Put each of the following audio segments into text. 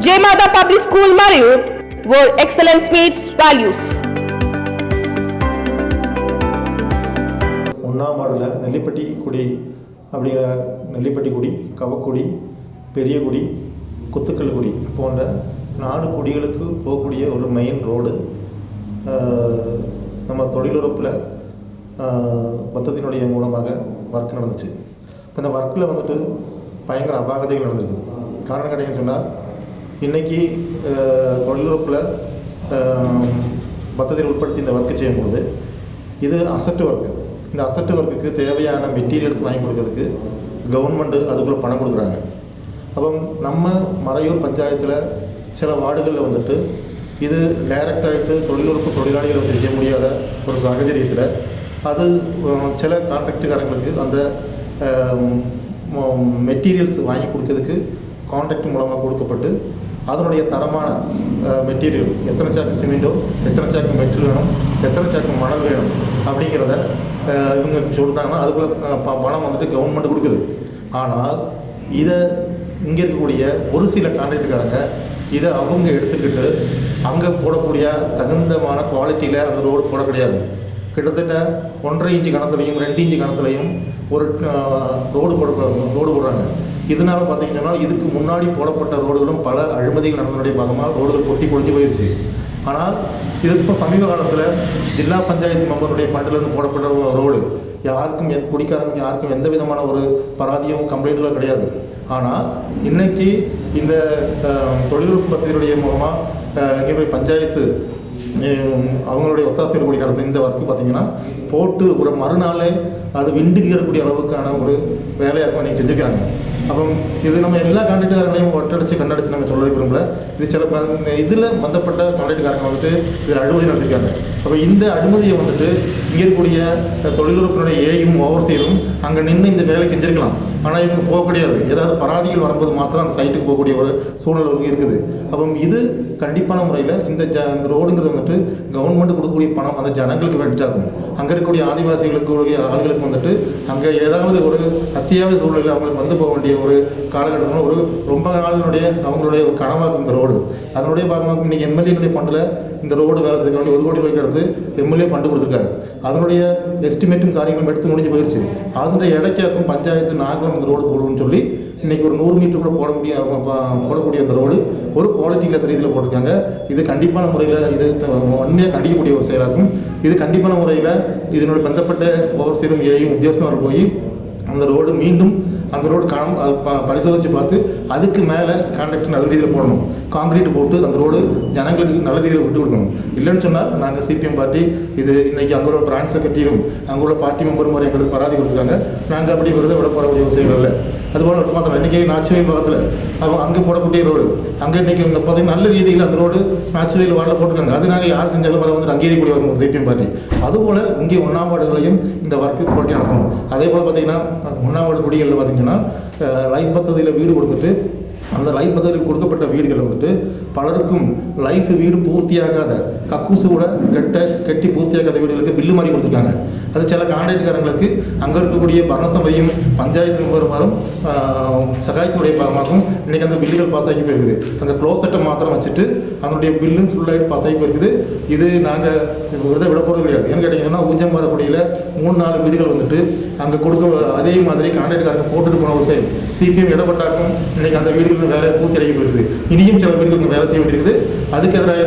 Jayamada Public School, Marriott, where excellence meets values. ஒன்றாம் நெல்லிப்பட்டி குடி அப்படிங்கிற நெல்லிப்பட்டி குடி, கவக்குடி, பெரியகுடி, குத்துக்கல் குடி போன்ற 4 குடிகளுக்கு போகக்கூடிய ஒரு மெயின் ரோடு நம்ம தொழிலுறப்பில் பத்தத்தினுடைய மூலமாக ஒர்க் நடந்துச்சு. இப்போ இந்த ஒர்க்கில் வந்துட்டு பயங்கர அபாகதைகள் நடந்துருக்குது. காரணம் கிடையாதுன்னு சொன்னால், இன்றைக்கி தொழிலுறப்பில் பத்தத்தில் உட்படுத்தி இந்த ஒர்க்கு செய்யும்பொழுது இது அசட்டு ஒர்க்கு. இந்த அசட்டு ஒர்க்குக்கு தேவையான மெட்டீரியல்ஸ் வாங்கி கொடுக்கறதுக்கு கவர்மெண்ட்டு அதுக்குள்ளே பணம் கொடுக்குறாங்க. அப்போ நம்ம மறையூர் பஞ்சாயத்தில் சில வார்டுகளில் வந்துட்டு இது டைரக்டாகிட்டு தொழிலுறப்பு தொழிலாளிகளை வந்து செய்ய முடியாத ஒரு சாகச்சரியத்தில் அது சில கான்ட்ராக்டுக்காரங்களுக்கு அந்த மெட்டீரியல்ஸ் வாங்கி கொடுக்கறதுக்கு கான்ட்ராக்ட் மூலமாக கொடுக்கப்பட்டு அதனுடைய தரமான மெட்டீரியல், எத்தனை சாக்கு சிமெண்ட்டோ, எத்தனை சாக்கு மெட்டீரியல் வேணும், எத்தனை சாக்கு மணல் வேணும் அப்படிங்கிறத இவங்க சொல்லிட்டாங்கன்னா அதுக்குள்ளே பணம் வந்துட்டு கவர்மெண்ட் கொடுக்குது. ஆனால் இதை இங்கே இருக்கக்கூடிய ஒரு சில கான்ட்ராக்டுக்காரங்க இதை அவங்க எடுத்துக்கிட்டு அங்கே போடக்கூடிய தகுந்தமான குவாலிட்டியில் அந்த ரோடு போட கிடையாது. கிட்டத்தட்ட 1.5 இன்ச்சு கணத்துலையும் 2 இன்ச்சு கணத்துலையும் ஒரு ரோடு போடுறாங்க. இதனால் பார்த்திங்கன்னா இதுக்கு முன்னாடி போடப்பட்ட ரோடுகளும் பல அழுமதிகள் நடந்தனுடைய பாகமாக ரோடுகள் கொட்டி பொழிஞ்சு போயிடுச்சு. ஆனால் இது இப்போ சமீப காலத்தில் ஜில்லா பஞ்சாயத்து மெம்பருடைய ஃபண்டிலிருந்து போடப்பட்ட ரோடு யாருக்கும் குடிக்காரங்க யாருக்கும் எந்த விதமான ஒரு பராதியும் கம்ப்ளைண்ட்களும் கிடையாது. ஆனால் இன்றைக்கி இந்த தொழில்நுட்ப பத்திரிகையுடைய மூலமாக எங்களுடைய பஞ்சாயத்து அவங்களுடைய ஒத்தாசையில் கூடிய நடத்த இந்த ஒர்க்கு பார்த்திங்கன்னா போட்டு ஒரு மறுநாளே அது விண்டுகிறக்கூடிய அளவுக்கான ஒரு வேலையாக நீங்கள் செஞ்சுருக்காங்க. அப்போ இது நம்ம எல்லா கான்ட்ராக்டுக்காரங்களையும் ஒட்டடிச்சு கண்ணடிச்சு நம்ம சொல்ல விரும்பல. இது சில இதில் பந்தப்பட்ட கான்ட்ராக்டுக்காரங்க வந்துட்டு இதில் அனுமதி நடத்திருக்காங்க. அப்போ இந்த அனுமதியை வந்துட்டு இங்கே இருக்கக்கூடிய தொழிலுறப்பினுடைய ஏயும் ஓவர்சீரும் அங்கே நின்று இந்த வேலை செஞ்சுருக்கலாம். ஆனால் இவங்க போக கிடையாது. ஏதாவது பராதிகள் வரும்போது மாத்திரம் அந்த சைட்டுக்கு போகக்கூடிய ஒரு சூழ்நிலை இருக்குது. அப்போ இது கண்டிப்பான முறையில் இந்த ரோடுங்கிறது வந்துட்டு கவர்மெண்ட் கொடுக்கக்கூடிய பணம் அந்த ஜனங்களுக்கு வேண்டிட்டாகும். அங்கே இருக்கக்கூடிய ஆதிவாசிகளுக்கு ஆளுகளுக்கு வந்துட்டு அங்கே ஏதாவது ஒரு அத்தியாவசிய சூழ்நிலையில் அவங்களுக்கு வந்து போக வேண்டிய ஒரு காலகட்டத்தில் ஒரு ரொம்ப நாளினுடைய அவங்களுடைய ஒரு கனவாகும் இந்த ரோடு. அதனுடைய பாகமாக இன்றைக்கி எம்எல்ஏனுடைய ஃபண்டில் இந்த ரோடு வேலை செய்ய வேண்டிய 1 கோடி ரூபாய்க்கு எடுத்து எம்எல்ஏ ஃபண்டு கொடுத்துருக்காரு. அதனுடைய எஸ்டிமேட்டும் காரியங்களும் எடுத்து முடிஞ்சு போயிடுச்சு. அதனுடைய இடைக்காக்கும் பஞ்சாயத்து நாங்களும் இந்த ரோடு போடுவோம்னு சொல்லி இன்றைக்கி ஒரு 100 மீட்டர் கூட போடக்கூடிய அந்த ரோடு ஒரு குவாலிட்டி இல்லாத ரீதியில் போட்டிருக்காங்க. இது கண்டிப்பான முறையில் இது உண்மையாக கண்டிக்கக்கூடிய ஒரு செயலாகும். இது கண்டிப்பான முறையில் இதனுடைய பந்தப்பட்ட ஓவர்சீரும் ஏயும் உத்தியோகஸ்தர்கள் போய் அந்த ரோடு மீண்டும் அந்த ரோடு பரிசோதித்து பார்த்து அதுக்கு மேலே கான்ட்ராக்ட் நல்ல ரீதியில் போடணும். காங்கிரீட் போட்டு அந்த ரோடு ஜனங்களுக்கு நல்ல ரீதியில் விட்டு கொடுக்கணும். இல்லைன்னு சொன்னால் நாங்கள் சிபிஎம் பார்ட்டி இது இன்றைக்கி அங்கே ஒரு பிரான்ச் செக்ரட்டரியும் அங்கே உள்ள பார்ட்டி மெம்பரும் மாதிரி எங்களுக்கு பராதி கொடுத்துருக்காங்க. நாங்கள் அப்படி விட போகக்கூடிய விஷயங்கள் இல்லை. அதுபோல் மாத்திரம் இன்றைக்கி நாச்சுவேல் பக்கத்தில் அவங்க அங்கே போடக்கூடிய ரோடு அங்கே இன்றைக்கி பார்த்தீங்கன்னா நல்ல ரீதியில் அந்த ரோடு நாச்சுவேல் வார்டில் போட்டிருக்காங்க. அது நாங்கள் யார் செஞ்சாலும் அதை வந்து அங்கீகரிக்கூடிய ஒரு சிபிஎம் பார்ட்டி. அதுபோல் இங்கே 1ஆம் வார்டுகளையும் இந்த ஒர்க்கு போட்டி நடக்கணும். அதே போல் பார்த்திங்கன்னா 1ஆம் வார்டு குடிகளில் பார்த்திங்கன்னா லைஃப் பദ്ധதியில் வீடு கொடுத்துட்டு அந்த லைஃப் பദ്ധதியில் கொடுக்கப்பட்ட வீடுகள் வந்துட்டு பலருக்கும் லைஃப் வீடு பூர்த்தியாகாத கக்கூசு கூட கட்டி பூர்த்தியாகாத வீடுகளுக்கு பில்லு மாதிரி கொடுத்துருக்காங்க. அது சில கான்ட்ராக்டுக்காரங்களுக்கு அங்கே இருக்கக்கூடிய பரணசபையும் பஞ்சாயத்து மெம்பருமாரும் சகாயத்துடைய பாகமாகவும் இன்றைக்கி அந்த பில்லுகள் பாஸ் ஆகி போயிருக்குது. அந்த க்ளோசெட்டை மாத்திரம் வச்சுட்டு அதனுடைய பில்லும் ஃபுல்லாகிட்டு பாஸ் ஆகி போயிருக்குது. இது நாங்கள் விட போகிறது கிடையாது. ஏன்னு கேட்டிங்கன்னா ஊஞ்சம்பாறைக்குடியில் 3-4 வீடுகள் வந்துட்டு அங்கே கொடுக்க அதே மாதிரி கான்ட்ராக்டுக்காரங்க போட்டுட்டு போன ஒரு செயல் சிபிஎம் இடப்பட்டாக்கும் இன்றைக்கி அந்த வீடுகள் வேலை பூர்த்தி அடைக்க போயிருக்குது. இனியும் சில வீடுகள் வேலை செய்ய வேண்டியிருக்குது. அதுக்கு எதிராக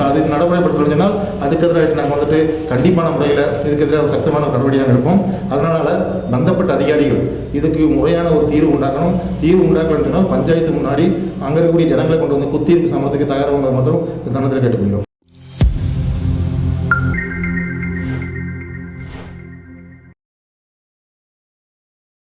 அது நடைமுறைப்படுத்தலைஞ்சால் அதுக்கு எதிராக நாங்கள் வந்துட்டு கண்டிப்பான முறையில் இதுக்கு எதிராக சட்டமான நடவடிக்கை எடுப்போம். அதனால் பந்தப்பட்ட அதிகாரிகள் இதுக்கு முறையான ஒரு தீர்வு உண்டாக்கணும். தீர்வு உண்டாக்கணும்னு சொன்னால் பஞ்சாயத்து முன்னாடி அங்கே இருக்கக்கூடிய ஜனங்களை கொண்டு வந்து குத்தீர்ப்பு சமரத்துக்கு தயாராக மாத்திரம் இந்த தருணத்தில் கேட்டுக்கொள்கிறோம்.